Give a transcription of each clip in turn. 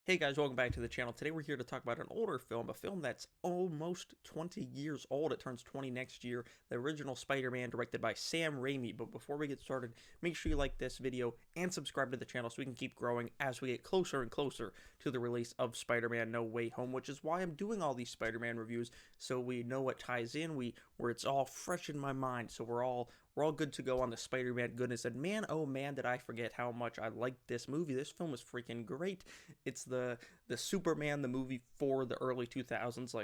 Hey guys, welcome back to the channel. Today we're here to talk about an older film, a film that's almost 20 years old. It turns 20 next year. The original Spider-Man, directed by Sam Raimi. But before we get started, make sure you like this video and subscribe to the channel so we can keep growing as we get closer and closer to the release of Spider-Man No Way Home, which is why I'm doing all these Spider-Man reviews, so we know what ties in, where it's all fresh in my mind, so we're all good to go on the Spider-Man goodness. And man, oh man, did I forget how much I liked this movie. This film is freaking great. It's the Superman, the movie for the early 2000s.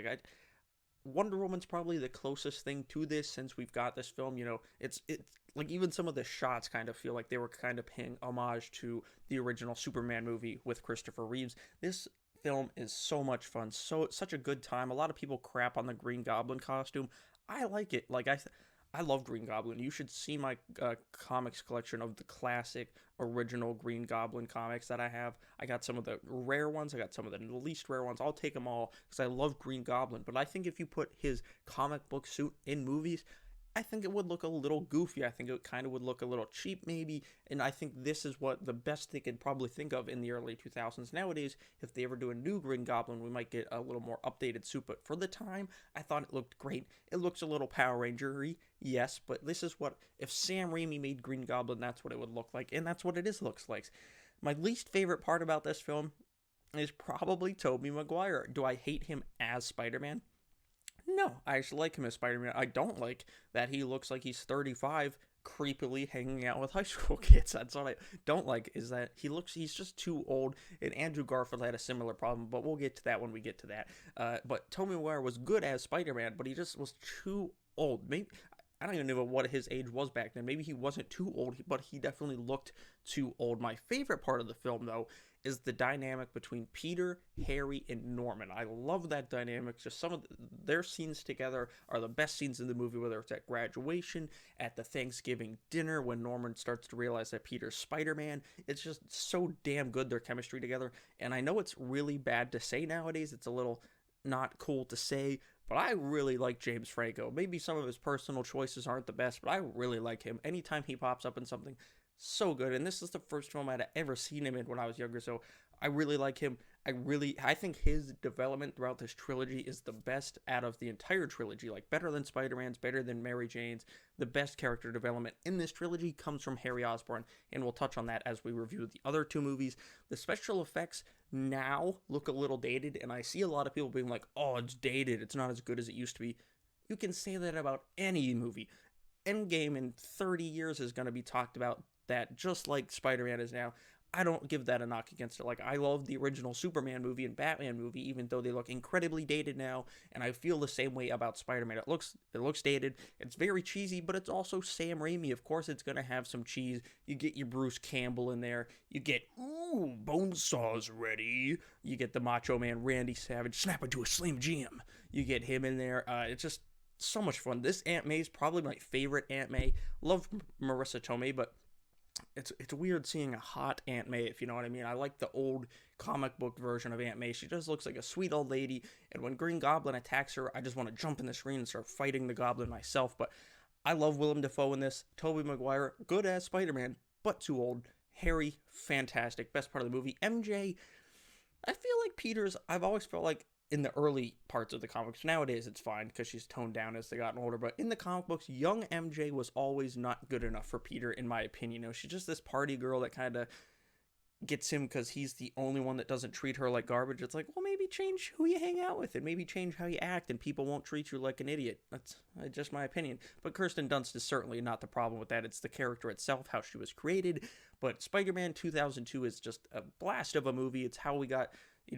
Wonder Woman's probably the closest thing to this since we've got this film. It's like even some of the shots kind of feel like they were kind of paying homage to the original Superman movie with Christopher Reeves. This film is so much fun, such a good time. A lot of people crap on the Green Goblin costume. I like it. I love Green Goblin. You should see my comics collection of the classic original Green Goblin comics that I have. I got some of the rare ones. I got some of the least rare ones. I'll take them all because I love Green Goblin. But I think if you put his comic book suit in movies, I think it would look a little goofy. I think it kind of would look a little cheap maybe, and I think this is what the best they could probably think of in the early 2000s. Nowadays, if they ever do a new Green Goblin, we might get a little more updated suit, but for the time, I thought it looked great. It looks a little Power Ranger-y, yes, but this is what, if Sam Raimi made Green Goblin, that's what it would look like, and that's what it looks like. My least favorite part about this film is probably Tobey Maguire. Do I hate him as Spider-Man? No, I actually like him as Spider-Man. I don't like that he looks like he's 35, creepily hanging out with high school kids. That's what I don't like, is that he's just too old, and Andrew Garfield had a similar problem, but we'll get to that when we get to that. But Tobey Maguire was good as Spider-Man, but he just was too old. Maybe I don't even know what his age was back then. Maybe he wasn't too old, but he definitely looked too old. My favorite part of the film, though, is the dynamic between Peter, Harry, and Norman. I love that dynamic. Just some of their scenes together are the best scenes in the movie, whether it's at graduation, at the Thanksgiving dinner, when Norman starts to realize that Peter's Spider-Man. It's just so damn good, their chemistry together. And I know it's really bad to say nowadays. It's a little not cool to say, but I really like James Franco. Maybe some of his personal choices aren't the best, but I really like him. Anytime he pops up in something, so good. And this is the first film I'd ever seen him in when I was younger, so I really like him. I think his development throughout this trilogy is the best out of the entire trilogy. Like, better than Spider-Man's, better than Mary Jane's. The best character development in this trilogy comes from Harry Osborn, and we'll touch on that as we review the other two movies. The special effects now look a little dated, and I see a lot of people being like, oh, it's dated, it's not as good as it used to be. You can say that about any movie. Endgame in 30 years is going to be talked about that just like Spider-Man is now. I don't give that a knock against it. Like, I love the original Superman movie and Batman movie, even though they look incredibly dated now, and I feel the same way about Spider-Man. It looks dated, it's very cheesy, but it's also Sam Raimi. Of course it's going to have some cheese. You get your Bruce Campbell in there, you get, ooh, Bonesaw's ready, you get the Macho Man Randy Savage, snap into a Slim Jim, you get him in there. It's just so much fun. This Aunt May is probably my favorite Aunt May. Love Marissa Tomei, but it's weird seeing a hot Aunt May, if you know what I mean. I like the old comic book version of Aunt May. She just looks like a sweet old lady, and when Green Goblin attacks her, I just want to jump in the screen and start fighting the Goblin myself. But I love Willem Dafoe in this. Tobey Maguire, good as Spider-Man, but too old. Harry, fantastic, best part of the movie. MJ, I feel like I've always felt like in the early parts of the comics, nowadays it's fine because she's toned down as they gotten older, but in the comic books, young MJ was always not good enough for Peter, in my opinion. She's just this party girl that kind of gets him because he's the only one that doesn't treat her like garbage. It's like, well, maybe change who you hang out with and maybe change how you act, and people won't treat you like an idiot. That's just my opinion. But Kirsten Dunst is certainly not the problem with that. It's the character itself, how she was created. But Spider-Man 2002 is just a blast of a movie. It's how we got,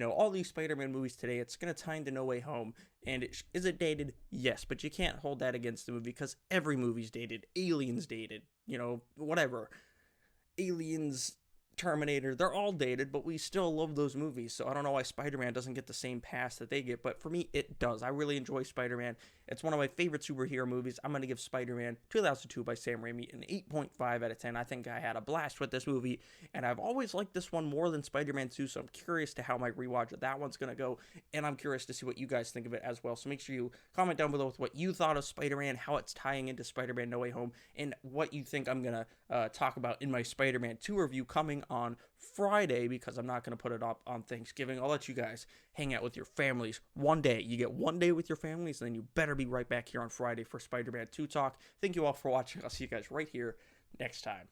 all these Spider-Man movies today. It's going to tie into No Way Home. And is it dated? Yes, but you can't hold that against the movie because every movie's dated. Aliens dated, whatever. Aliens, Terminator, they're all dated, but we still love those movies. So I don't know why Spider-Man doesn't get the same pass that they get, but for me, it does. I really enjoy Spider-Man. It's one of my favorite superhero movies. I'm going to give Spider-Man 2002 by Sam Raimi an 8.5 out of 10. I think I had a blast with this movie, and I've always liked this one more than Spider-Man 2, so I'm curious to how my rewatch of that one's going to go, and I'm curious to see what you guys think of it as well. So make sure you comment down below with what you thought of Spider-Man, how it's tying into Spider-Man No Way Home, and what you think I'm going to talk about in my Spider-Man 2 review coming on Friday because I'm not going to put it up on Thanksgiving. I'll let you guys hang out with your families one day. You get one day with your families, and then you better be right back here on Friday for Spider-Man 2 Talk. Thank you all for watching. I'll see you guys right here next time.